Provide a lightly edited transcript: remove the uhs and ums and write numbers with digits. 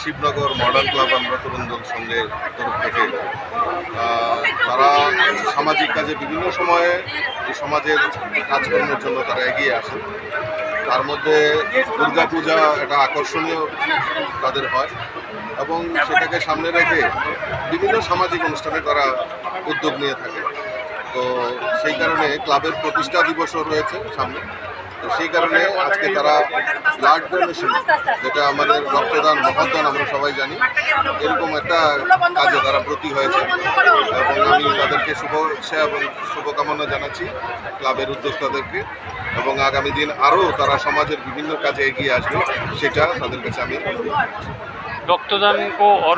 Shibnagar modern club আমরা তরুণ দল সংঘের তরফ থেকে তারা সামাজিক কাজে বিভিন্ন সময়ে এই সমাজের কাজকর্মের জন্য তারা এগিয়ে আসে। তার মধ্যে দুর্গাপূজা একটা আকর্ষণীয় তাদের হয় এবং সেটাকে সামনে রেখে বিভিন্ন সামাজিক অনুষ্ঠানে তারা উদ্যোগ নিয়ে থাকে। তো সেই কারণে ক্লাবের প্রতিষ্ঠা দিবসও রয়েছে সামনে। তো সেই কারণে আজকে তারা ব্লাড ডোনেশন, যেটা আমাদের রক্তদান মহদান আমরা সবাই জানি, এরকম একটা কাজে তারা ব্রতী হয়েছে এবং আমি তাদেরকে শুভেচ্ছা এবং শুভকামনা জানাচ্ছি ক্লাবের উদ্যোক্তাদেরকে, এবং আগামী দিন আরও তারা সমাজের বিভিন্ন কাজে এগিয়ে আসবে সেটা তাদের কাছে আমি रक्तदान को और